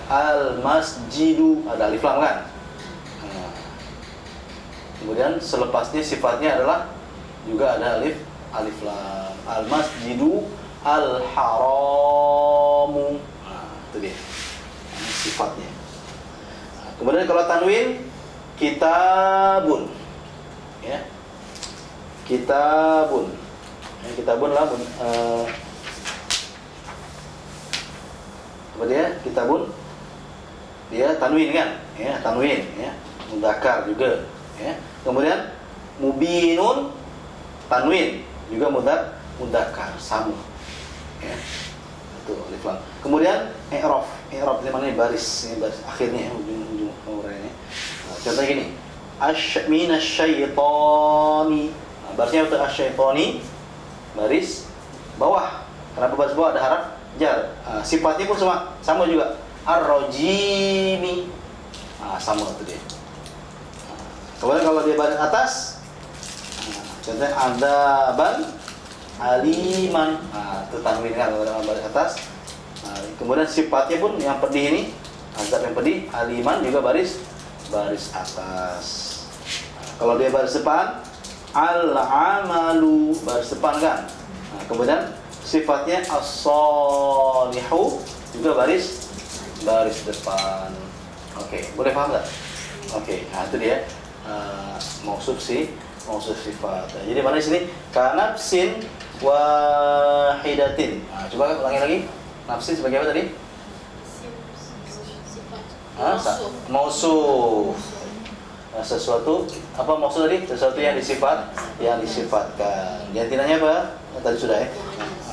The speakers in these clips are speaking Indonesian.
Al-masjidu ada alif lam kan. Kemudian selepasnya sifatnya adalah juga ada alif lam. Al-masjidu al-haramu. Itu dia sifatnya. Kemudian kalau tanwin kitabun, ya, kitabun, ya, kitabun lah apa dia? Kitabun dia tanwin kan, ya, tanwin, ya, mudzakkar juga, ya. Kemudian mubinun tanwin juga mudzakkar sama, ya. Itu alif lam. Kemudian i'raf ini mana baris akhirnya, ujung uraiannya. Contohnya gini, minasyaitani. Barisnya untuk asyaitani baris bawah. Kenapa baris bawah? Ada haraf jar. Sifatnya pun sama juga. Ar-rajimi. Sama itu dia. Kemudian kalau dia baris atas, contohnya adaban aliman. Itu tanwin kan kalau baris atas. Kemudian sifatnya pun yang pedih ini, azab yang pedih, aliman juga baris atas. Kalau dia baris depan, al-amalu baris depan kan. Kemudian sifatnya as-solihu juga baris depan. Oke, boleh paham tak? Oke, itu dia mausuf sifat. Jadi mana di sini? Kanafsin wahidatin. Coba ulangi lagi. Nafsin sebagai apa tadi? Mausuf. Sesuatu apa maksud tadi? Sesuatu yang disifatkan. Jantinanya apa? Tadi sudah ya.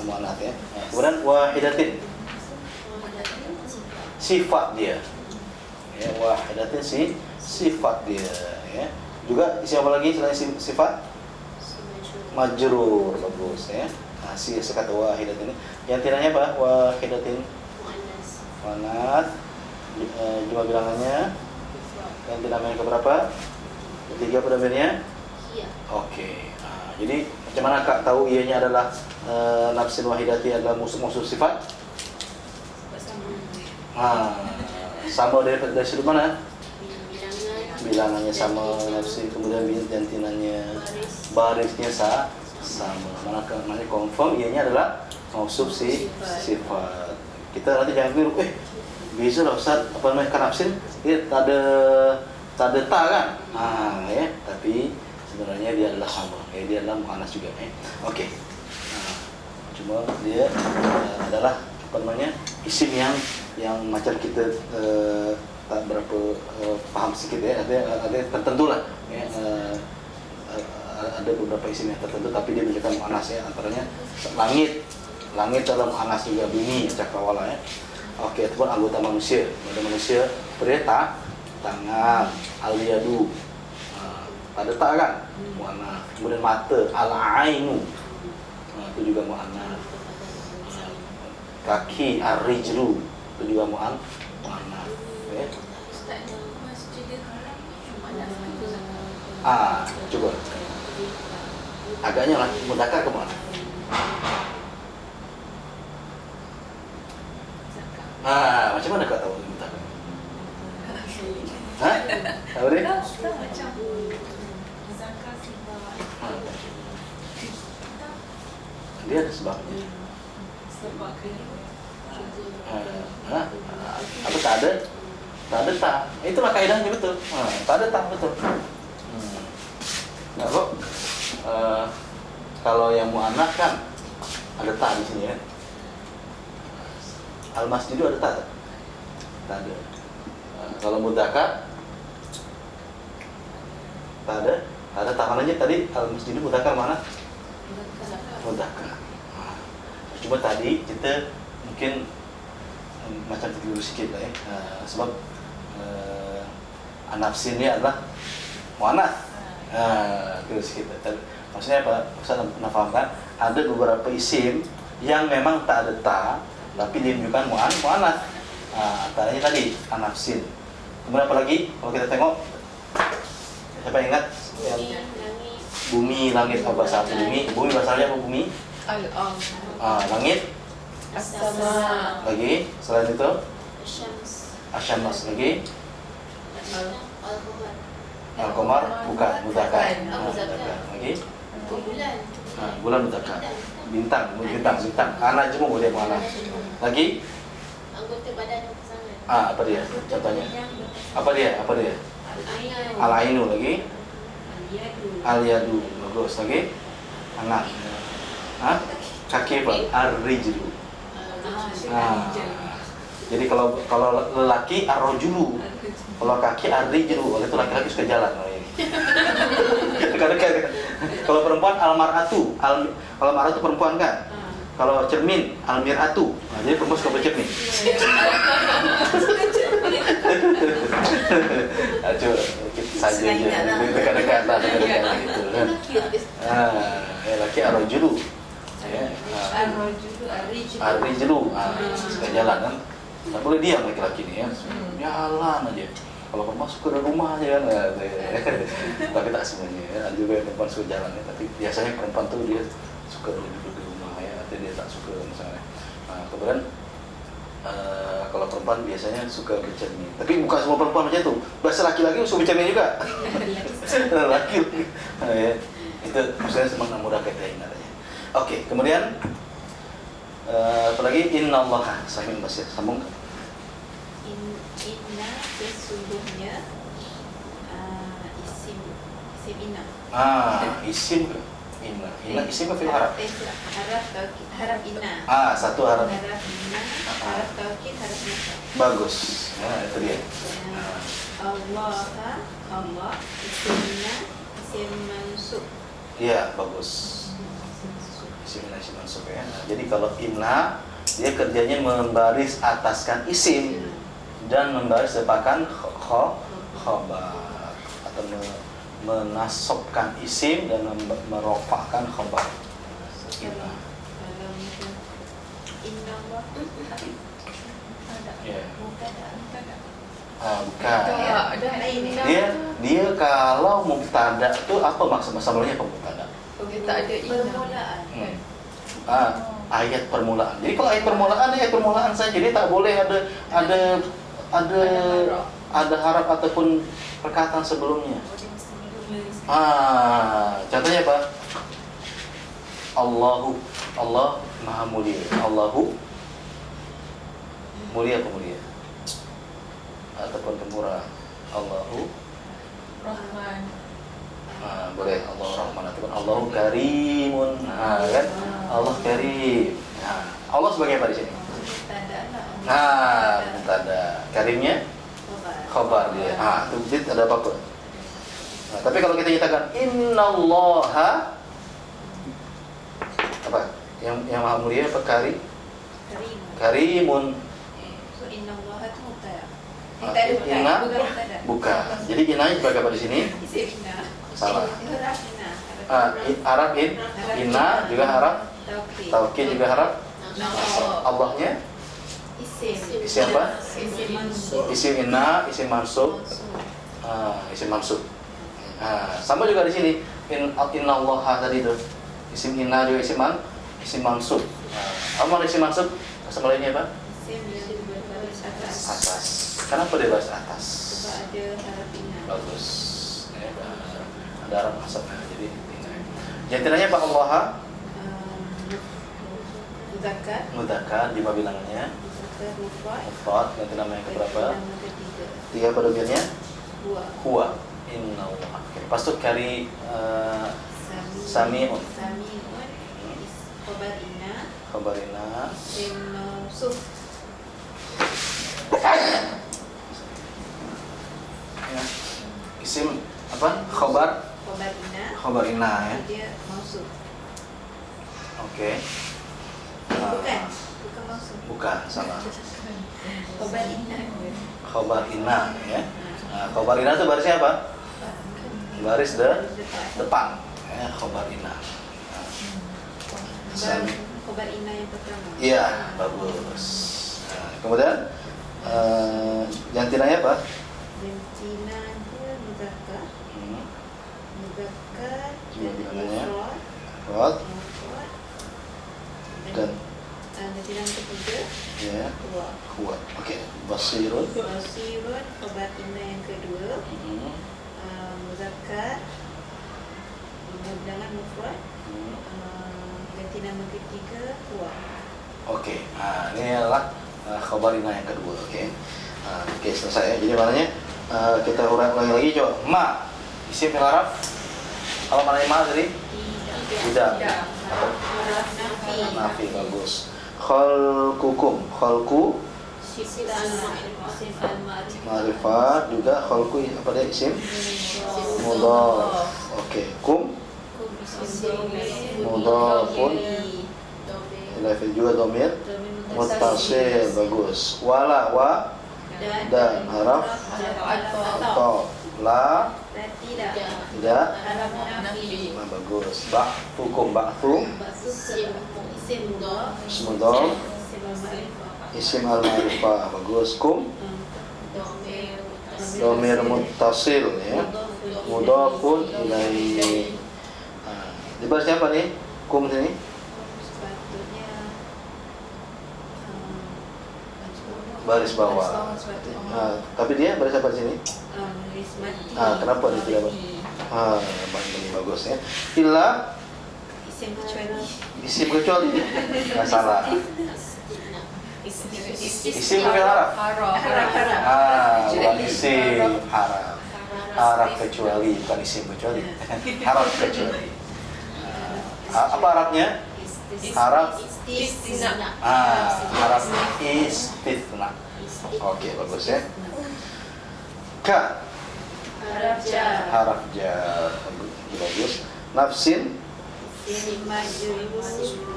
Muannats ya. Kemudian wahidatin. Sifat dia. Ya, wahidatin sifat dia, ya. Juga isim apa lagi selain sifat? Majrur, bagus ya. Kata wahidatin ini. Jantinanya apa? Wahidatin. Muannats. Jumlah bilangannya ganti namanya ke berapa? Ketiga pada damirnya? Iya. Oke. Jadi macam mana Kak tahu ianya adalah nafsin wahidati adalah musuh sifat? Sama dari sudut mana? Bilangannya sama nafsin, kemudian jantinanya, barisnya sama. Mana confirm ianya adalah mausuf sifat. Kita nanti jangan keliru, bisa lah Ustaz, apa namanya kanafsin dia tak ada ta kan, ya, tapi sebenarnya dia adalah sama, dia adalah muannas juga, Oke. Cuma dia adalah apa namanya isim yang macam kita tak berapa paham sedikit ya, ada tertentu lah, ya, ada beberapa isim yang tertentu tapi dia menunjukkan muannas ya, antaranya langit dalam muannas juga, bumi cakrawala ya. Oke, itu pun anggota manusia. Pada manusia perintah tangan, al-yadu, pada tak kan, muannats. Kemudian mata, al-ainu, itu juga muannats. Kaki, ar-rijlu, itu juga muannats. Okay. Coba. Agaknya lah mudzakkar ke mana? Macam mana kau tahu mudzakkar? Tahu deh? Dia ada sebabnya. Apa tak ada? Tak ada tak. Itulah kaidahnya betul. Tak ada tak betul. Nah kok kalau yang muannats kan ada tak di sini kan? Al-masjidu ada tak? Tak ada. Kalau mudzakkar tak ada. Tak ada tangan aja tadi al-masjidu mudzakkar mana? Mudzakkar. Cuma tadi kita mungkin macam terkeliru sikit lah ya. Sebab an-nafsin ini adalah muannats. Terus kita maksudnya apa? Ustaz nak fahamkan ada beberapa isim yang memang tak ada ta tapi dia menunjukkan muannats. Antaranya tadi an-nafsin. Kemudian apa lagi? Kalau kita tengok, siapa ingat yang bumi, langit, apa bahasa bumi? Bumi bahasanya apa bumi? Al-ard. Langit. As-sama. Lagi selain itu Asyammas lagi. Al-Qamar bukan mudzakkar. Lagi. Bulan mudzakkar. Bintang. An-Najmu boleh mana? Lagi? Anggota badan pasangan. Apa dia? Contohnya. Apa dia? Al-Ainu lagi. Al-Yadu. Bagus lagi. Anak. Kaki apa? Ar-Rijlu. Jadi kalau lelaki ar-rajulu, kalau kaki ar-rijlu, oleh itu laki-laki suka jalan. Kalau perempuan al-mar'atu, kalau mar'atu perempuan kan. Kalau cermin al-mir'atu. Nah, jadi perempuan suka bercermin. Coba kita saja aja. Dekat-dekat gitu kan. Laki ar-rajulu. Ar-rijlu. Suka jalan kan. Nggak boleh diam laki-laki ini ya, jalan aja. Kalau perempuan suka di rumah aja kan, tapi tak semuanya ya. Ada juga yang perempuan suka jalan ya, tapi biasanya perempuan tuh dia suka duduk di rumah ya, atau dia tak suka misalnya. Nah, kemudian kalau perempuan biasanya suka bercermin, tapi bukan semua perempuan macam itu. Bahasa laki-laki suka bercermin juga. Laki, ya. Itu maksudnya semangat mudah kita ingat aja. Oke, kemudian apalagi innallaha sambung Basir, sambung. Inna sesungguhnya isim inna. Isim ke? Inna isim ke fi'il harf? Haraf inna. Satu haraf. Haraf inna, haraf taukid, haraf nasab. Bagus. Itu dia. Allah isim inna, isim mansub. Iya, bagus. Isim mansub ya. Jadi kalau inna dia kerjanya membaris ataskan isim dan membaris depankan khabar atau menasobkan isim dan merofakkan khabar. Inna. Inna Allah Ya. Bukan. Dia kalau mubtada itu apa maksudnya pemubtada? Tak ada permulaan. Ayat permulaan. Jadi kalau ayat permulaan saja, jadi tak boleh ada harap ataupun perkataan sebelumnya. Contohnya apa? Allah Maha Mulia. Allahu mulia pemulia ataupun pemurah. Allahu Rahman. Boleh Allah Rahman ataupun Allahu Karimun. Kan? Allah Karim. Allah sebagai apa di sini? Mubtada. Karimnya khabar dia. Itu ada apa-apa. Tapi kalau kita nyatakan innallaha apa? Yang Maha Mulia apa? Karimun. So innallaha itu mubtada. Inna bukan. Jadi inna sebagai apa di sini? Isim inna. Salah. Haraf inna. Harap inna juga harap taukid juga harap. Allahnya isim apa? Isim inna, isim mansub. Isim mansub. Sama juga di sini. Innallaha tadi itu. Isim inna juga isim mansub. Apa isim mansub? Bahasa Malaynya apa? Isim yang berbaris Atas. Kenapa dia baris atas? Sebab ada haraf inna. Bagus. Ada harap asapnya. Jadi jantinanya apa Allah? Mudzakkar 5 bilangannya. Mufrad nanti nama yang keberapa? 3 pada bilangannya? Huwa. Innallah. Lepas tu kari Sami'un. Khabar inna. Isim mansub. Isim apa? Khabar inna ya. Dia mansub. Oke. Bukan mansub. Bukan, salah. Khabar inna ya. Khabar inna itu barisnya apa? Baris depan. Khabar inna. Khabar inna yang pertama. Iya, bagus. Kemudian jantinanya apa? Jantinanya mudzakkar. Rod. Dan jantinan ketiga ya Huwa. huwa. Oke, basirun. Basirun, khabar inna yang kedua. Muzakkar, dengan mufrad. Ganti nama ketiga huwa. Oke, nah ini adalah khabar inna yang kedua. Oke, selesai ya. Jadi maknanya kita ulangi lagi coba. Ma, isim fil Arab. Kalau mana ma tadi? Tidak. Nafi, bagus. Khalqukum, khalqu ma'rifat juga khalqu apa dia isim? Mudhaf. Oke, kum mudhafun ilafi juga dhamir muttasil, bagus. Wala wa dan haraf atau la tidak. Nah, bagus. Ba'thukum, ba'thu mudhaf isim al-ma'rifah, bagus. Kum dhamir muttasil ya, mudhafun ilaihi. Di baris siapa nih? Kum sini. Sepatutnya Baris bawah. Tapi dia baris apa di sini? baris mati. Kenapa dia tidak? Ini bagus ya. Illa Isim kecuali. isim kecuali. Nggak salah. Isim fil Arab. Bukan isim haraf. Haraf kecuali, bukan isim kecuali. Haraf kecuali. Apa Arabnya? Haraf haraf istitsna. Oke, bagus ya. Ka haraf jar. Bagus. Nafsin Isim majrur.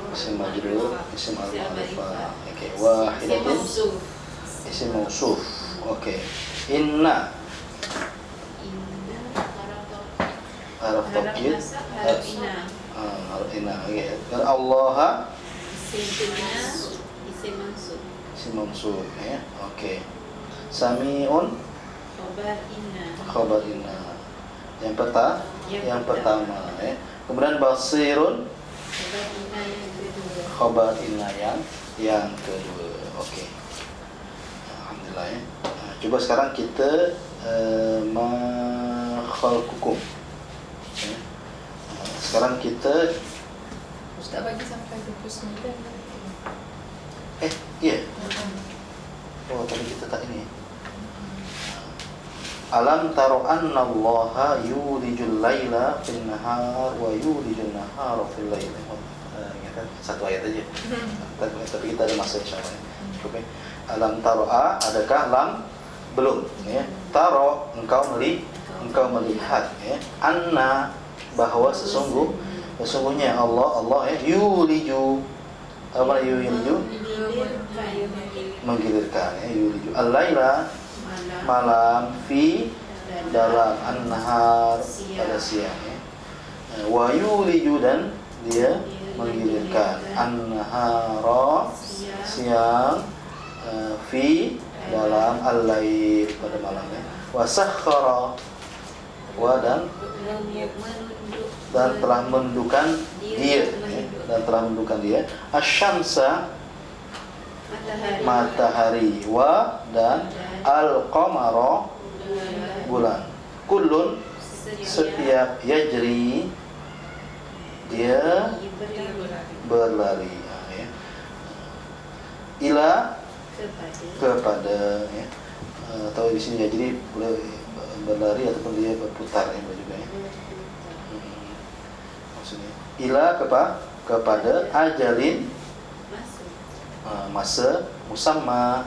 isim majrur, isim al-ma'rifah. Oke, wahidatin isim mausuf. Oke. Inna haraf taukid. Haraf inna. Haraf inna. Oke. Dan Allah Isim inna. Isim mansub. isim mausuf ya. Oke. Sami'un Khabar inna. khabar inna. Yang pertama ya. Kemudian basirun Khabar inna yang kedua. khabar inna yang kedua. Oke. Alhamdulillah ya. Coba sekarang kita khalqukum. Ya. Sekarang kita Ustaz bagi sampai 29. iya. Oh, tadi kita tak ini. Alam taro anna allaha yulijul laila fin nahar wa yulijul nahara fil lail. Ingat satu ayat aja. Tapi kita ada masa insyaallah. Cukup ya. Alam taro adakah lam belum ya. Taro engkau melihat ya. Anna bahwa sesungguhnya Allah ya yuliju apa yuliju menggilirkan ya yuliju al-laila malam fi dalam an-nahar pada siang ya. Wa yuliju dan dia menggilirkan an-nahara siang fi dalam al-lail pada malam ya. Wa sakhkhara wa dan telah menundukkan dia ya. Dan telah menundukkan dia asyamsa matahari wa dan al-qamara bulan. Kullun setiap yajri dia berlari ya. Ila kepada ya. Atau di sini ya jadi boleh berlari ataupun dia berputar ya juga ya. Maksudnya ila kepada ajalin masa musamma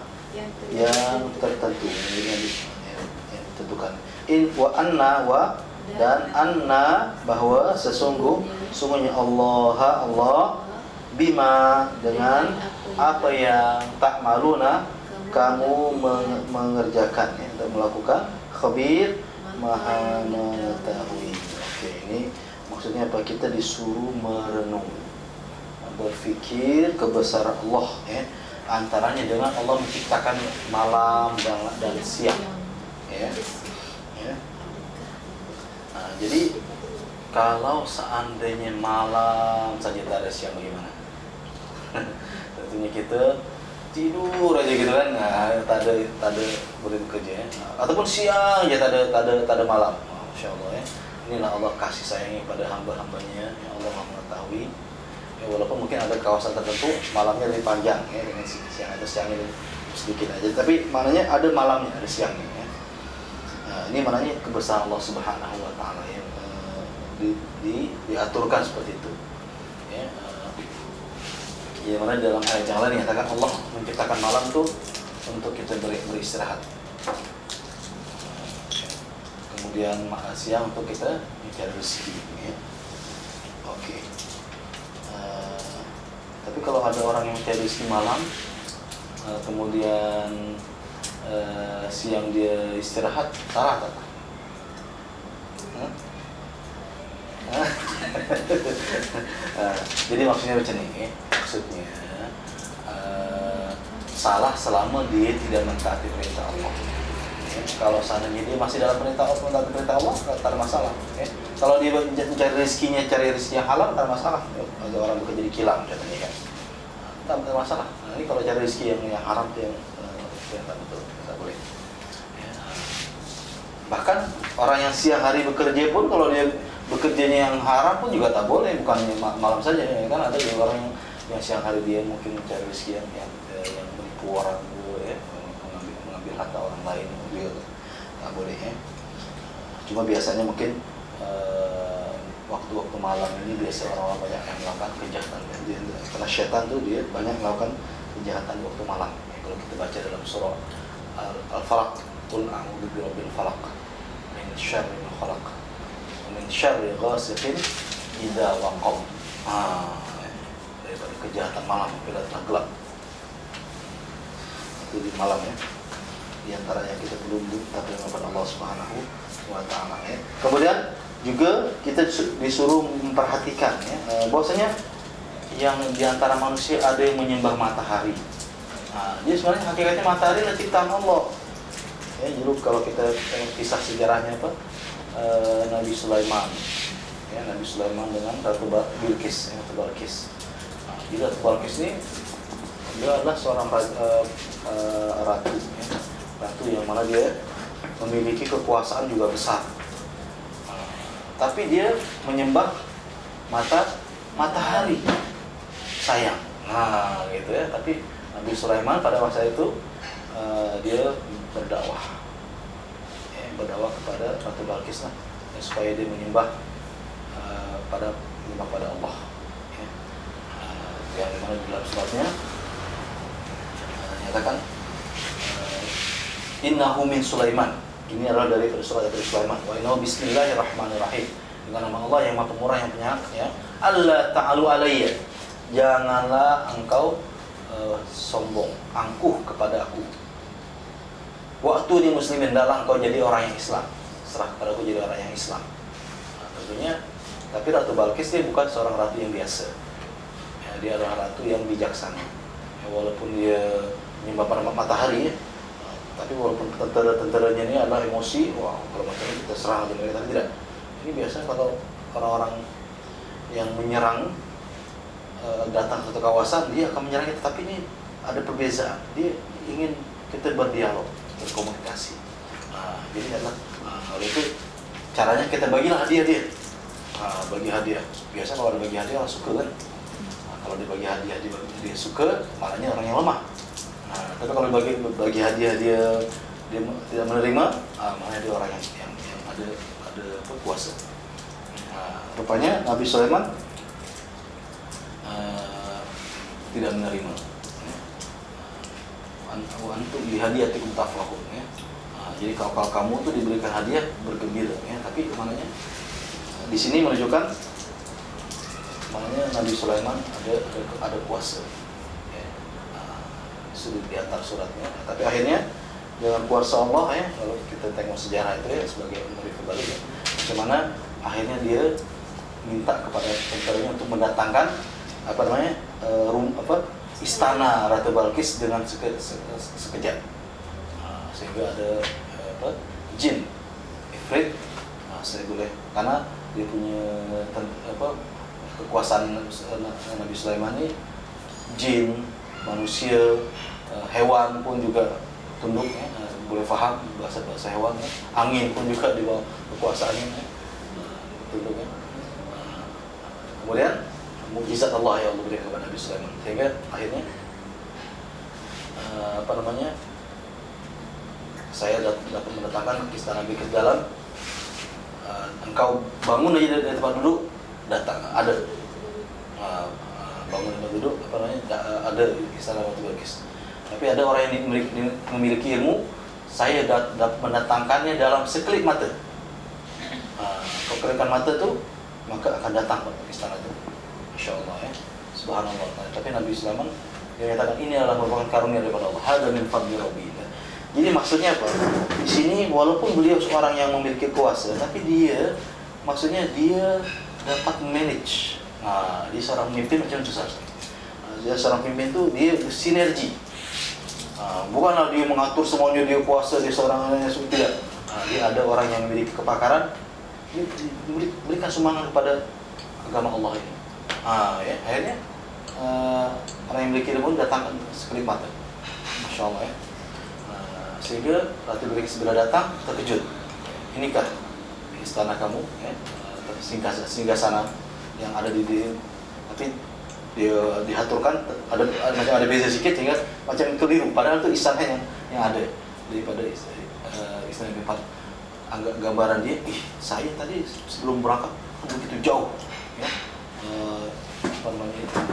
yang tertentu yang ditentukan. In wa anna wa dan anna bahwa sesungguhnya Allah bima dengan apa yang tak maluna kamu mengerjakan ya, atau melakukan khabir maha mengetahui. Oke, ini maksudnya apa? Kita disuruh merenung, berfikir kebesaran Allah ya. Antaranya dengan Allah menciptakan malam dan siang ya. Nah, jadi kalau seandainya malam saja tak ada siang bagaimana? Tentunya kita tidur aja gitu kan, nah tak ada boleh bekerja ya. Ataupun siang ya tak ada malam. Masya Allah ya. Inilah Allah kasih sayangnya pada hamba-hambanya yang Allah Maha mengetahui. Ya, walaupun mungkin ada kawasan tertentu malamnya lebih panjang ya, dengan siang atau siangnya sedikit aja, tapi maknanya ada malamnya, ada siangnya ya. Nah, ini maknanya kebesaran Allah Subhanahu wa taala ya, diaturkan seperti itu. Ya, ya mana dalam ayat yang lain dikatakan Allah menciptakan malam tuh untuk kita beristirahat. Kemudian siang untuk kita mencari rezeki ya. Oke. Tapi kalau ada orang yang mencari rezeki malam, kemudian siang dia istirahat, salah tak? Jadi maksudnya macam ni, maksudnya salah selama dia tidak mentaati perintah Allah. Kalau seandainya dia masih dalam perintah Allah, tak ada masalah. Kalau dia mencari rezekinya, cari rezeki yang halal, tak ada masalah. Ada orang bekerja di kilang contohnya kan, tak ada masalah. Nah, ini kalau cari rezeki yang haram itu yang tak betul, tak boleh. Bahkan orang yang siang hari bekerja pun kalau dia bekerjanya yang haram pun juga tak boleh, bukan malam saja ya kan. Ada juga orang yang siang hari dia mungkin mencari rezeki yang menipu orang dulu ya, mengambil harta orang lain juga tak boleh ya. Cuma biasanya mungkin waktu-waktu malam ini biasa orang-orang banyak yang melakukan kejahatan ya. Karena syaitan tuh dia banyak melakukan kejahatan waktu malam ya. Kalau kita baca dalam surah Al-Falaq, qul a'udzu birabbil falaq min syarri ma khalaq wa min syarri ghasiqin idza waqab. Daripada kejahatan malam bila telah gelap. Itu di malam ya. Di antaranya kita belum tapi kepada Allah Subhanahu wa taala ya. Kemudian juga kita disuruh memperhatikan ya, bahwasanya yang diantara manusia ada yang menyembah matahari. Nah, dia sebenarnya hakikatnya matahari adalah ciptaan Allah. Ya, dulu kalau kita tengok kisah sejarahnya apa, Nabi Sulaiman, ya, Nabi Sulaiman dengan Ratu Bilqis, ya, Ratu Balqis. Nah, jadi Ratu Balqis ini dia adalah seorang ratu, ya, ratu yang mana dia memiliki kekuasaan juga besar. Tapi dia menyembah matahari, sayang. Nah, gitu ya. Tapi Nabi Sulaiman pada masa itu dia berdakwah, ya, berdakwah kepada Ratu Balqis lah, ya, supaya dia menyembah pada Allah. Ya. Yang dimana di dalam suratnya nyatakan innahu min Sulaiman. Ini adalah dari surat dari Sulaiman. Wa innahu bismillahirrahmanirrahim. Dengan nama Allah yang Maha Pemurah yang Penyayang, ya. Allah ta'alu alayya. Janganlah engkau sombong, angkuh kepada aku. Waktu di muslimin, adalah engkau jadi orang yang Islam. Serah kepada aku jadi orang yang Islam. Nah, tentunya, tapi Ratu Balqis dia bukan seorang ratu yang biasa. Ya, dia adalah ratu yang bijaksana. Ya, walaupun dia menyembah pada matahari, ya, tapi walaupun tentara-tentaranya ini adalah emosi, wah kalau macamnya kita serang aja mereka, tapi tidak. Ini biasa kalau orang-orang yang menyerang datang ke satu kawasan, dia akan menyerang kita, tapi ini ada perbezaan. Dia ingin kita berdialog, berkomunikasi. Nah, jadi adalah oleh itu caranya kita bagilah hadiah dia. Bagi hadiah. Biasa kalau ada bagi hadiah orang suka kan. Kalau dibagi hadiah dia suka, maknanya orang yang lemah. Nah, tapi kalau bagi hadiah dia tidak menerima, maknanya dia orang yang ada kuasa. Nah, rupanya Nabi Sulaiman tidak menerima. Antum bihadiyatikum tafrahun, ya. Jadi kalau kamu tuh diberikan hadiah bergembira, ya. Tapi maknanya di sini menunjukkan maknanya Nabi Sulaiman ada kuasa. Sudah diantar suratnya, tapi akhirnya dengan kuasa Allah, ya, kalau kita tengok sejarah itu ya sebagai murid kembali, ya, bagaimana akhirnya dia minta kepada tentaranya untuk mendatangkan istana Ratu Balqis dengan sekejap, sehingga ada jin ifrit, saya boleh karena dia punya kekuasaan Nabi Sulaiman ini, jin, manusia, hewan pun juga tunduk ya, boleh faham bahasa hewan ya. Angin pun juga di bawah kekuasaannya ya. Tunduk ya. Kemudian mukjizat Allah yang Allah berikan kepada Nabi Sulaiman sehingga akhirnya saya dapat mendatangkan istana Bilqis dalam engkau bangun aja dari tempat duduk datang ada bangun tempat duduk ada istana Bilqis. Tapi ada orang yang memiliki ilmu, saya dapat mendatangkannya dalam sekelip mata. Kekelipan mata tu maka akan datang ke istana itu. Masya Allah ya, subhanallah. Tapi Nabi Sulaiman dia menyatakan ini adalah merupakan karunia daripada Allah. Hada min fadli Rabbi. Jadi maksudnya apa? Di sini walaupun beliau seorang yang memiliki kuasa, tapi dia maksudnya dia dapat manage. Dia seorang pemimpin macam itu sahaja. Dia seorang pemimpin tu dia sinergi. Bukanlah dia mengatur semuanya, dia kuasa, dia seorang yang tidak. Dia ada orang yang memiliki kepakaran, dia berikan sumbangan kepada agama Allah ini. Ya, akhirnya orang yang memiliki ilmu datang sekelip mata. Masya Allah ya. Sehingga Ratu Bilqis bila datang terkejut. Inikah istana kamu ya, singgasana yang ada di tapi dia diaturkan macam ada beza sikit sehingga macam keliru, padahal itu istana yang ada daripada istana yang empat. Gambaran dia, saya tadi sebelum berangkat begitu jauh ya,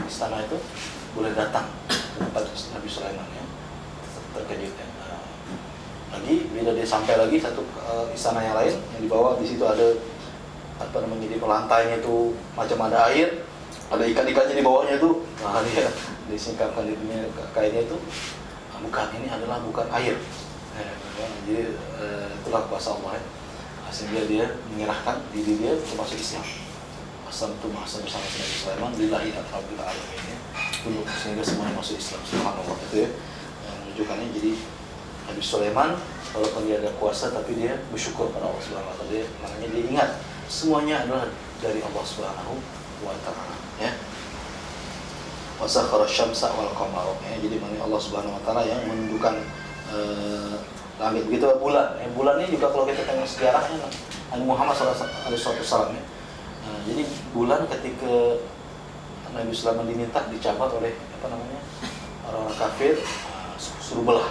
istana itu boleh datang ke tempat Nabi Sulaiman ya, terkejut ya. Lagi bila dia sampai lagi satu istana yang lain yang di bawah, di situ ada di lantainya itu macam ada air, ada ikan-ikannya di bawahnya itu. Dia disingkapkan di punya kainnya itu, bukan, ini adalah bukan air. Jadi itulah kuasa Allah ya. Sehingga dia menyerahkan diri dia untuk masuk Islam. Aslamtu ma'asam bersama Nabi Sulaiman lillahi rabbil alamin ya. Sehingga semuanya masuk Islam. Subhanallah itu ya. Menunjukkannya jadi Nabi Sulaiman walaupun dia ada kuasa tapi dia bersyukur pada Allah Subhanahu wa taala. Makanya dia ingat semuanya adalah dari Allah Subhanahu wa taala ya. Wa sakhara asy-syamsa wal qamara ya. Jadi maknanya Allah Subhanahu wa taala yang menundukkan langit, begitu bulan. Bulan ini juga kalau kita tengok sejarahnya Nabi Muhammad SAW ya. Jadi bulan ketika Nabi Sulaiman diminta dicabat oleh orang-orang kafir, suruh belah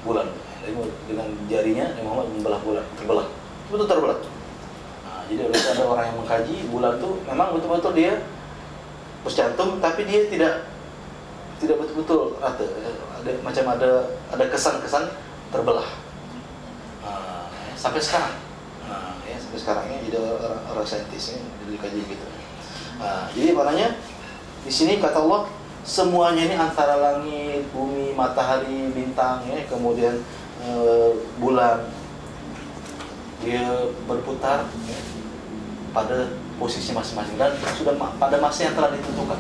bulan. Dengan jarinya Nabi Muhammad membelah bulan, terbelah. Betul terbelah. Jadi ada orang yang mengkaji bulan itu memang betul-betul dia bercantum, tapi dia tidak betul-betul rata. Macam ada kesan-kesan terbelah sampai sekarang. Ya, sampai sekarang ya, jadi orang saintis ini dikaji gitu. Jadi maknanya di sini kata Allah semuanya ini antara langit, bumi, matahari, bintang ya, kemudian bulan dia berputar ya, pada posisi masing-masing dan sudah pada masa yang telah ditentukan.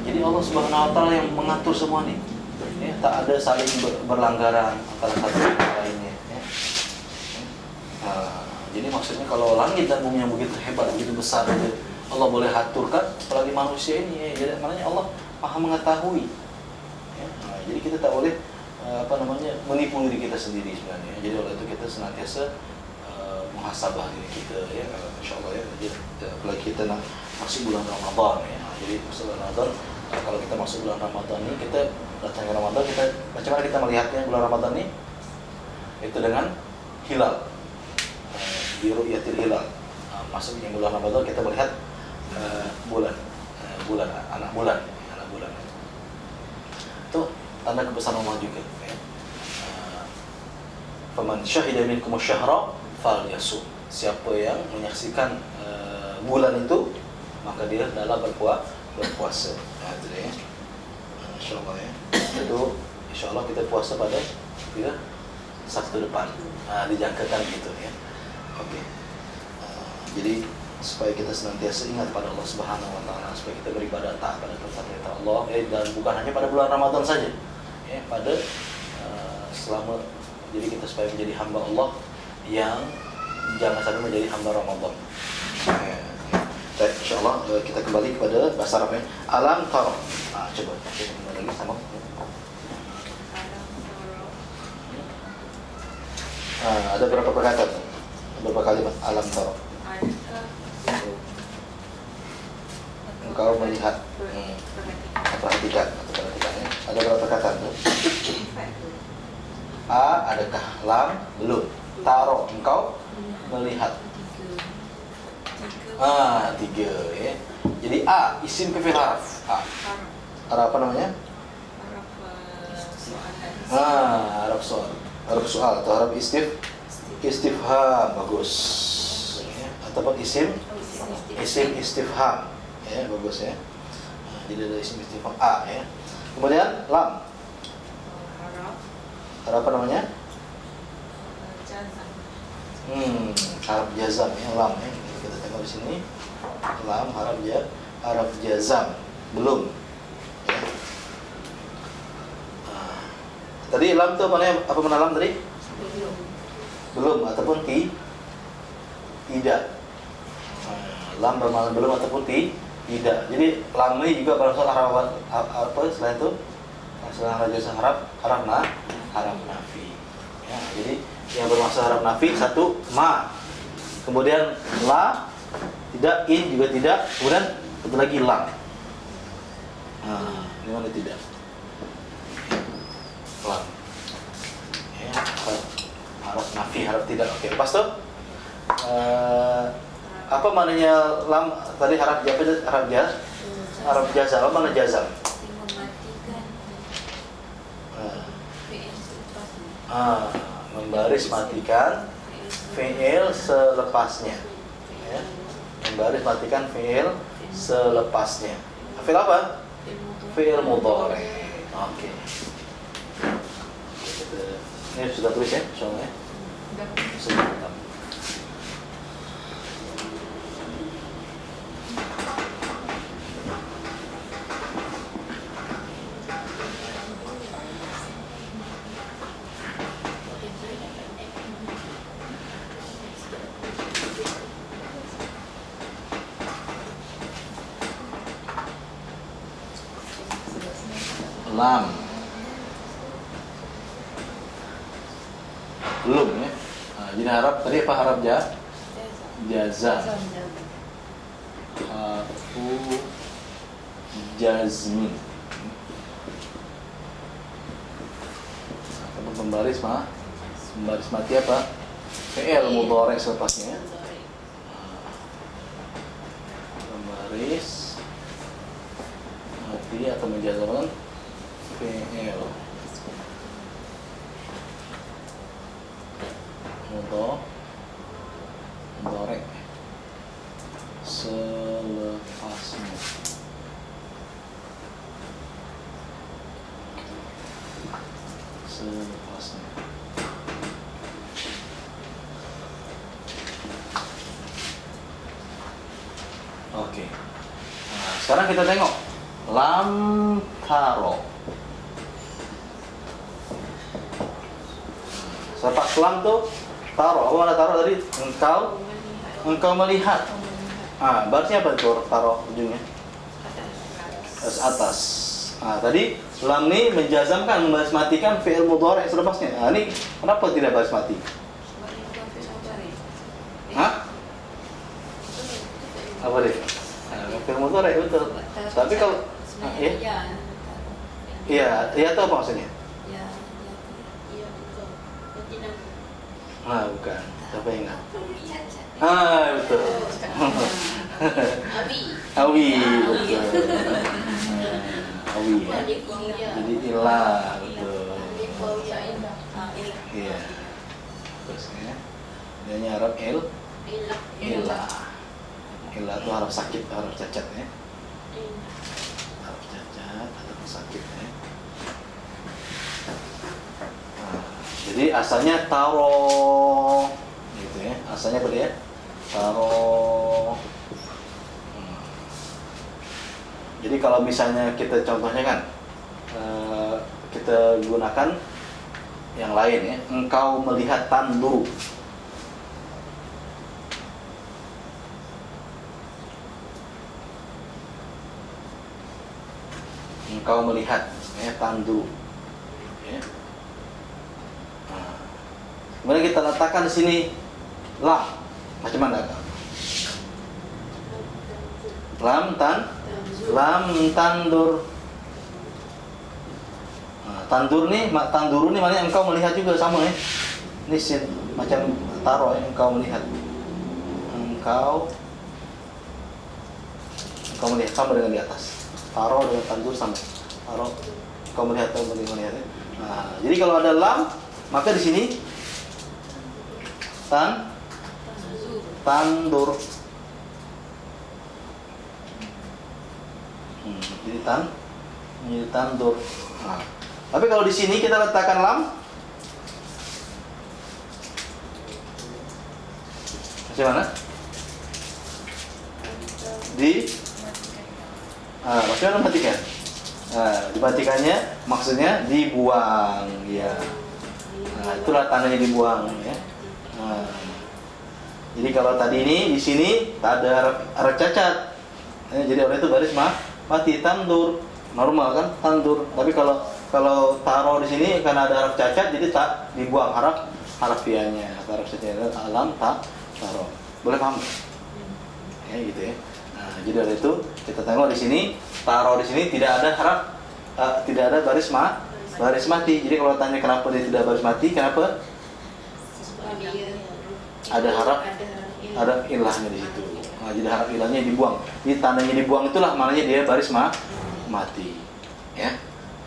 Jadi Allah Subhanahu wa taala yang mengatur semua ini. Ya, tak ada saling berlanggaran antara satu sama lainnya ya. Jadi maksudnya kalau langit dan bumi yang begitu hebat, begitu besar itu Allah boleh aturkan, apalagi manusia ini ya. Jadi maknanya Allah Maha mengetahui ya. Jadi kita tak boleh menipu diri kita sendiri sebenarnya. Jadi oleh itu kita senantiasa muhasabah diri kita ya, insyaallah ya. Jadi apalagi kita nak masuk bulan Ramadan ya. Jadi masuk bulan Ramadan, kalau kita masuk bulan Ramadan ini, kita datang ke Ramadan, kita macam mana kita melihatnya bulan Ramadan ini? Itu dengan hilal, biru'yatil hilal. Masuknya bulan Ramadan kita melihat bulan anak bulan. Itu tanda kebesaran Allah juga ya. Faman syahida minkum asy-syahra falyasum. Siapa yang menyaksikan bulan itu, maka dia adalah berpuasa. Itu dia. Insyaallah ya. Itu insyaallah kita puasa pada Sabtu depan. Dijangkakan gitu ya. Okey. Jadi supaya kita senantiasa ingat pada Allah Subhanahu wa taala, supaya kita beribadah taat pada perintah Allah dan bukan hanya pada bulan Ramadan saja. Ya, pada selama, jadi kita supaya menjadi hamba Allah yang jangan sampai menjadi hamba Ramadan. Baik, insyaallah kita kembali kepada bahasa Arabnya. Alam tara. Coba kita kembali lagi sama. Ada berapa perkataan? Berapa kalimat alam taro? Adakah Engkau melihat, perhatikan ya. Ada berapa perkataan tuh? A, adakah? Lam, belum. Taro, engkau melihat. Tiga ya. Jadi A, isim ke fi'il harf. A. Harap apa namanya? Harap soal. Harap soal atau harap istifham, bagus. Ya. Ataupun isim istifham. Ya, bagus ya. Jadi ada isim istifham A ya. Kemudian lam. Harap apa namanya? Harap jazam ya, lam ya. Kita tengok di sini. Lam harap jazam. Belum. Ya. Tadi lam tuh apa mana lam tadi? Belum ataupun tidak. Lam bermakna belum ataupun tidak. Jadi lam ini juga berasal harap apa selain itu? Selain harap nafi. Ya, jadi yang bermaksud harap nafi satu ma, kemudian la, tidak, in juga tidak, kemudian satu lagi lam. Ini mana tidak? Lam. Ya, harap nafi, harap tidak. Oke, lepas tu apa maknanya lam tadi? Harap jazam. Apa makna jazam? Membaris matikan fi'il selepasnya. Ya. Membaris matikan fi'il selepasnya. Fi'il apa? Fi'il mudhari. Oke. Ini sudah tulis ya, soalnya. Sudah. Lam belum ya. Jadi harap tadi apa? Harap jazam. Harfu jazmin. Membaris mati apa? Fi'il mudhari selepasnya. Membaris mati atau menjazamkan fi'il mudhari selepasnya. Oke. Sekarang kita tengok lam taro. Selepas lam tuh taro. Apa mana taro tadi? Engkau melihat. Barisnya apa itu taro ujungnya? Atas. Tadi lam ini menjazamkan, membaris matikan fi'il mudhari selepasnya. Ini kenapa tidak baris mati? Apa deh? Fi'il mudhari betul. Tapi kalau iya itu apa maksudnya? Bukan. Siapa yang ingat? Betul. Awi, betul. Awi ya. Jadi ilah, betul. Iya. Terus ya. Dia harap ilah. Ilah itu harap sakit, harap cacat ya. Harap cacat atau sakit ya. Jadi asalnya taro, gitu ya. Asalnya apa dia? Taro. Jadi kalau misalnya kita contohnya kan, kita gunakan yang lain ya. Engkau melihat tandu. Engkau melihat ya tandu. Ya. Kemudian kita letakkan di sini lam. Macam mana Kak? Lam tandur. Nah, tanduru nih maknanya engkau melihat juga sama ya. Ini sin macam taro ya, engkau melihat. Engkau melihat sama dengan di atas. Taro dengan tandur sama. Taro engkau melihat ya. Nah, jadi kalau ada lam, maka di sini tandur. Jadi tandur. Nah, tapi kalau di sini kita letakkan lam, macam mana? Maksudnya matikan. Dimatikannya maksudnya dibuang, ya. Nah, itulah tandanya dibuang, ya. Nah, jadi kalau tadi ini di sini tak ada huruf cacat, jadi oleh itu baris mati tandur, normal kan tandur. Tapi kalau taruh di sini karena ada huruf cacat, jadi tak dibuang harafiannya, huruf cacat alam tak taruh. Boleh paham? Ya gitu ya. Nah, jadi oleh itu kita tengok di sini taruh di sini tidak ada tidak ada baris mati. Jadi kalau tanya kenapa dia tidak baris mati, kenapa? Ada ilahnya di situ. Nah, jadi harap ilahnya dibuang. Jadi tandanya dibuang itulah maknanya dia baris mati. Ya.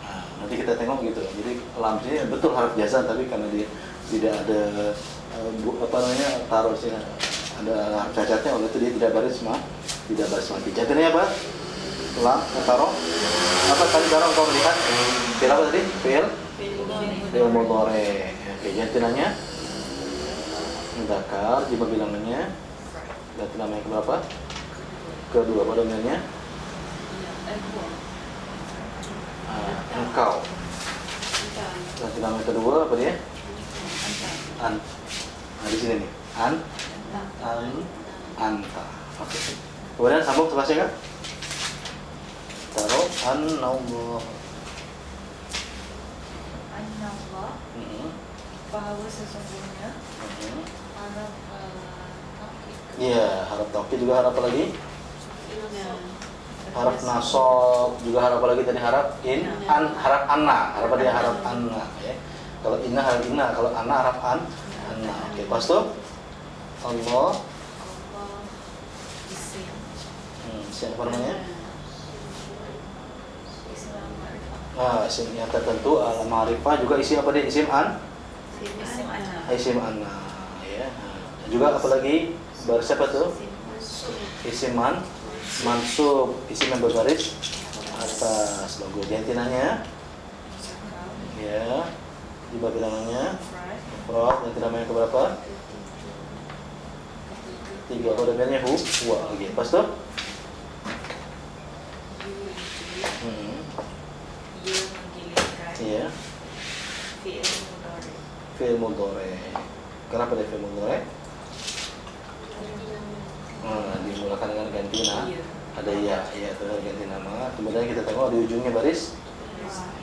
Nah, nanti kita tengok gitu. Jadi lam sini betul harap jazam, tapi karena dia tidak ada taruh sini ada harap cacatnya, oleh itu dia tidak baris mati. Jadinya apa? Lam taruh. Apa tadi taruh kau melihat? Fi'il apa tadi? Fi'il mudhari'. Oke, jantinanya mudzakkar, jika bilangannya berarti namanya keberapa? Kedua, pada namanya engkau. Berarti namanya kedua apa dia? An. Nah, di sini nih. Anta. Oke. Kemudian sambung setelahnya kan? Taruh an-naumah. An-naumah. Bahwa sesungguhnya harap Iya, harap taukid juga harap apa lagi? Harap nasab juga harap apa lagi tadi harap harap anna, harap dia harap anna ya. Kalau inna harap inna, kalau anna harap anna. Oke, pas tuh Allah siapa namanya? Nah, isim yang tertentu al-ma'rifah juga isim apa dia? Isim anna ya. Juga apa lagi? Baris apa tuh? Isim mansub, isim yang berbaris atas logo. Jantinanya ya, juga bilangannya mufrad. Jantinanya keberapa? 3. Pada bilangannya huwa. Oke, pas tuh? Iya. Fi'il mudhari'. Kenapa dia fi'il mudhari'? Dimulakan dengan ganti ada ya itu ganti nama. Kemudian kita tengok di ujungnya baris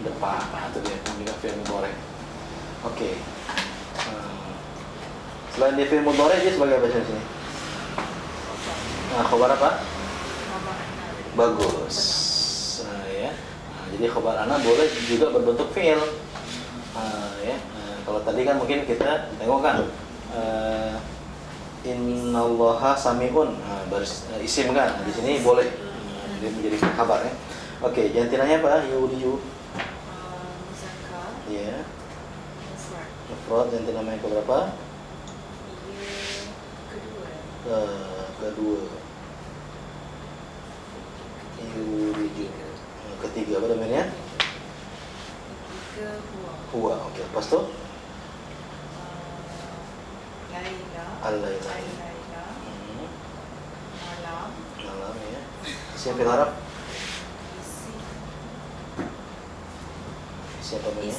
depan atau dia dengan fi'il mudhari'. Oke. Selain dia fi'il mudhari', dia sebagai apa di sini? Khabar apa? Bagus. Ya. Jadi khabar ana boleh juga berbentuk fi'il. Ya. Kalau tadi kan mungkin kita tengok kan innallaha sami'un, baris isim kan. Di sini boleh dia menjadi kabar ya. Oke, jantinanya apa? Yuliyu. muzakkar. Ya. Mufrad. Mufrad jantinanya keberapa? Kedua. Yuliyu. Ketiga apa namanya? Ketiga Huwa. Oke, lepas tu Al-Laila. Malam ya. Siapa yang harap? Siapa namanya?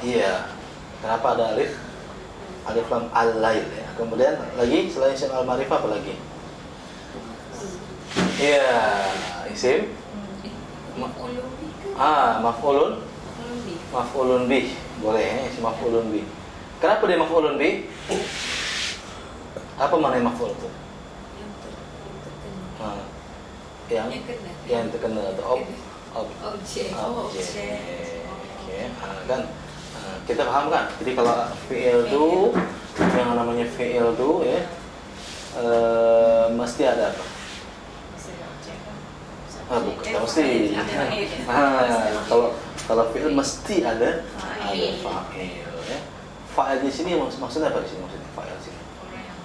Iya. Kenapa ada alif? Alif lam al-lail ya. Kemudian lagi selain isim al-ma'rifah apa lagi? Iya, isim maf'ulun bih. Boleh ya, isim maf'ulun bih. Kenapa dia maf'ulun bi? Apa makna maf'ul itu? Yang Yang kena. yang terkena atau Objek. Oke, kan kita paham kan? Jadi kalau fi'il itu yang namanya fi'il itu ya mesti ada apa? Bukan, tak mesti. Kalau fi'il mesti ada fa'il ya. Fa'il di sini maksudnya apa di sini maksudnya fa'il di sini? Orang yang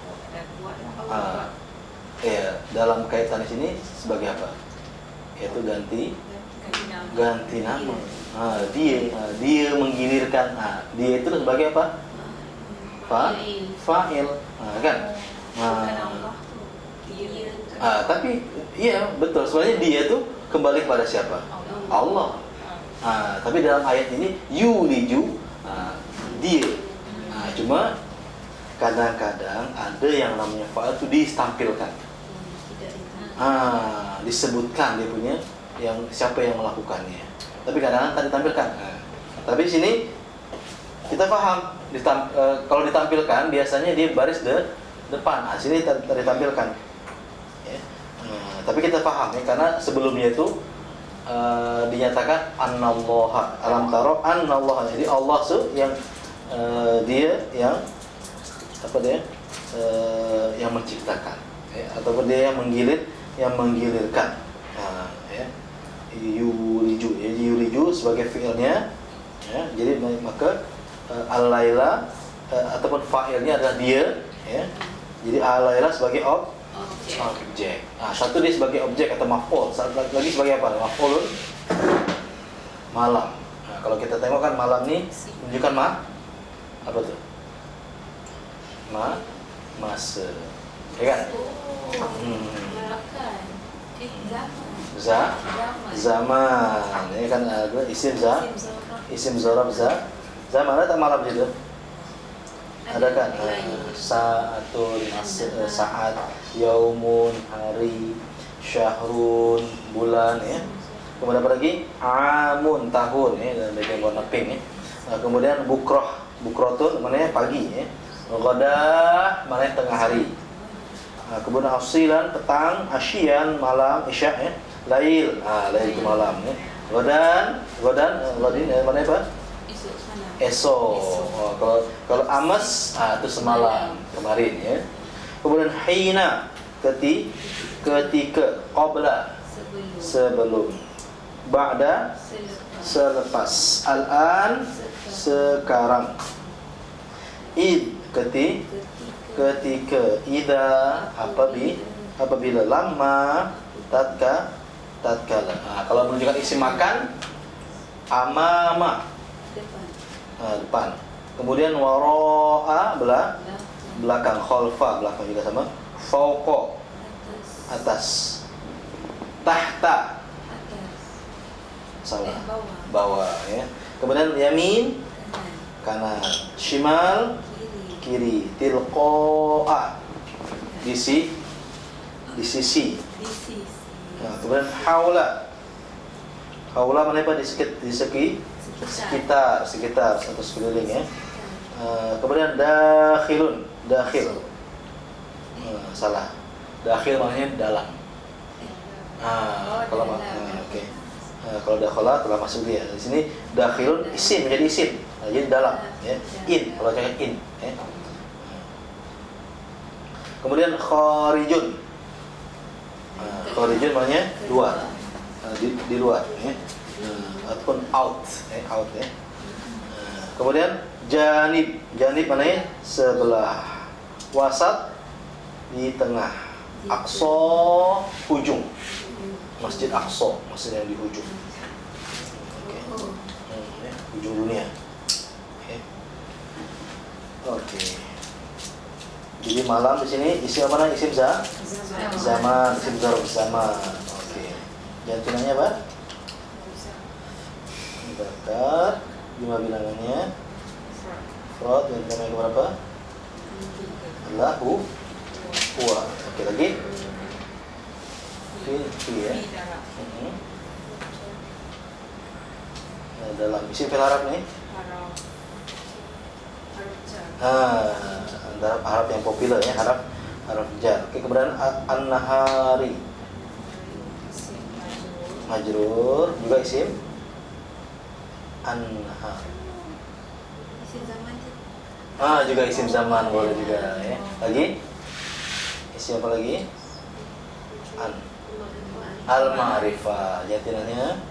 buat. Ya, dalam kaitan di sini sebagai apa? Yaitu ganti nama. Dia menggilirkan. Dia itu sebagai apa? Fa'il. Kan? Tapi iya betul. Sebenarnya dia tuh kembali kepada siapa? Allah. Tapi dalam ayat ini yuliju dia. Cuma kadang-kadang ada yang namanya fa'il itu ditampilkan. Disebutkan dia punya yang siapa yang melakukannya. Tapi kadang-kadang tak ditampilkan. Tapi di sini kita paham kalau ditampilkan biasanya dia baris depan. Sini tak ditampilkan. Ya. Tapi kita paham ya karena sebelumnya itu dinyatakan annallaha alam taro annallaha. Jadi Allah yang dia yang yang menciptakan ya, ataupun dia yang menggilirkan. Ya. Yuliju sebagai fi'ilnya ya. Jadi maka al-laila ataupun fa'ilnya adalah dia ya. Jadi al-laila sebagai objek. Satu dia sebagai objek atau maf'ul, satu lagi sebagai apa? Maf'ulun malam. Kalau kita tengok kan malam ini menunjukkan apa tuh? Masa. Ya kan? Zaman. Ini kan ada isim zarab zaman ada tak malam gitu? Ada kan? Saat, yaumun, hari, syahrun, bulan ya. Kemudian apa lagi? Amun, tahun ya, dan bagian warna pink ya. Kemudian bukrotun maknanya pagi ya. Ghadah maknanya tengah hari. Kemudian asilan petang, asyian malam, isya ya. Lail, lail itu malam ya. Godin maknanya apa? Esok. Kalau amas itu semalam, kemarin ya. Kemudian hina ketika, qabla sebelum, ba'da selepas, al-an sekarang, id ketika, idza apabila, lama tatkala. Kalau menunjukkan isim makan, amama depan. Kemudian waro'a belakang, khalfa belakang juga sama, fauqa atas, tahta salah bawah ya. Kemudian yamin kanan, shimal kiri, tilqa'a di sisi. Kemudian haula mana apa? Di sekitar atau sekeliling ya. Kemudian dakhil. Salah. Dakhil maknanya dalam. Kalau dakhala telah masuk dia. Di sini dakhilun isim menjadi isim. Jadi dalam ya. In kalau cakap in ya. Kemudian kharijun. Kharijun maknanya luar. Di luar ya. Ataupun out ya. Kemudian janib maknanya sebelah, wasat di tengah, aqsa ujung, Masjid Aqsa, masjid yang di ujung, ujung dunia. Oke. Jadi malam di sini isim mana? Isim zaman, isim zarf zaman. Oke. Jantunannya apa? Bakar, 5 bilangannya. Frod, dan bilangannya berapa? Lahu, huwa. Oke, lagi? Fi ya. Dalam isim fil harap nih. Antara harap yang populer ya, harap jar. Oke, kemudian an-nahari majrur juga isim an-nahar. Isim zaman tu. Juga isim zaman boleh juga ya. Lagi isim apa lagi? Al-ma'rifah. Jantinanya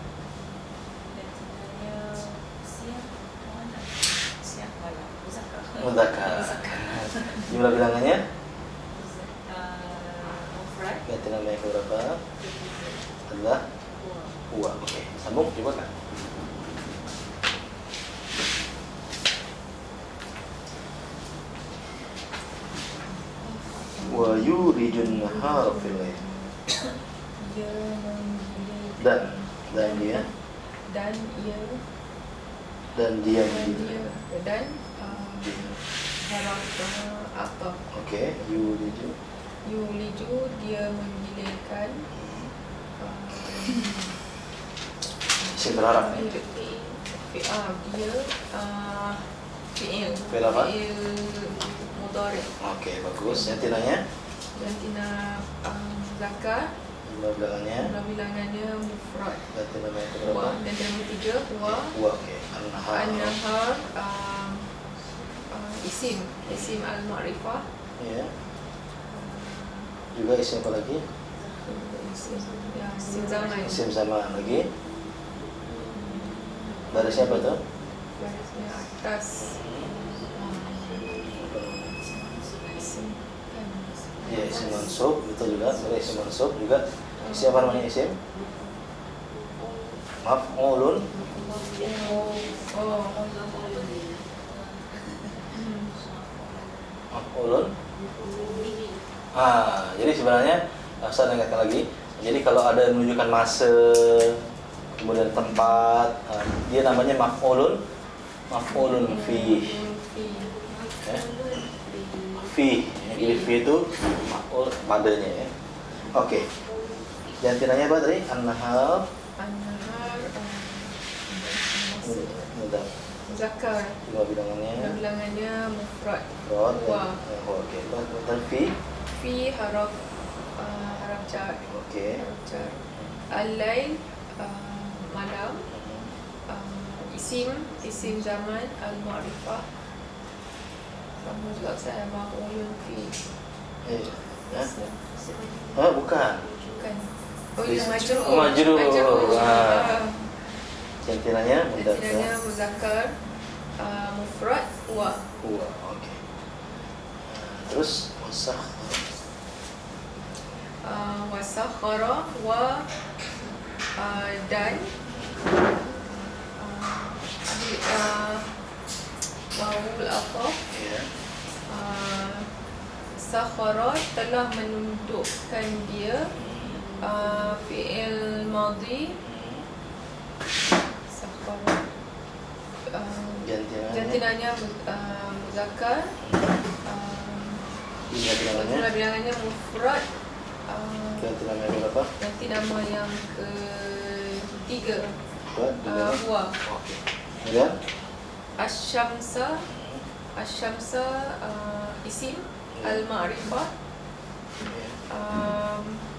mudzakkar. Jumlah bilangannya ganti nama yang berapa? Adalah huwa. Oke, sambung coba kan. Wa yurijun nahar fil lail. Dia memilih Dan dia dan ia dan dia dan harap apa? Oke, yuriju. Yuliju dia memilihkan Isim berharap. dia fi'il Fi'il apa? fi'il mudhari. Oke, bagus. Jantinanya Jantina zakar jumlah bilangannya bilangannya mufrad. ganti nama yang berapa? Wa dan yang ketiga wa Huwa. Oke, an-nahar. an-nahar isim al-ma'rifah. Ya. Juga isim apa lagi? Isim zaman. Isim zaman lagi. Barisnya apa tuh? Barisnya atas. Isim kan. Ya, isim mansub, betul juga. Boleh isim mansub juga. Isim apa namanya isim? Maf'ulun. Maf'ulun. Jadi sebenarnya saya ingatkan lagi. Jadi kalau ada menunjukkan masa, kemudian tempat, dia namanya maf'ulun fi. Ya. Fi. Jadi fi itu maf'ul padanya ya. Oke. Jantinanya apa tadi? An-nahar. An-nahar Mudah. zakar. Dua bilangannya. Bilangannya mufrad. Rod. Wa. Oke. Dan fi. Fi haraf jar. Oke. Haraf jar. Al-lail malam. Isim zaman al-ma'rifah. Sama juga saya maf'ulun fi. Ya. Bukan. Bukan. Oh, yang majrur. Majrur. Majrur. Jantinanya Jantinanya mudakkar. muzakkar mufrad wa. Huwa. Oke. Terus wasah. Wasakhara wa dan wawul aqaf. Ya. Sakhara telah menundukkan dia fi'il madhi. Sakhara jantinanya muzakkar. Jumlah Bilangannya mufrad. ganti nama yang berapa? Nanti nama yang ketiga huwa. Oke. Kemudian Asyamsa isim al-ma'rifah.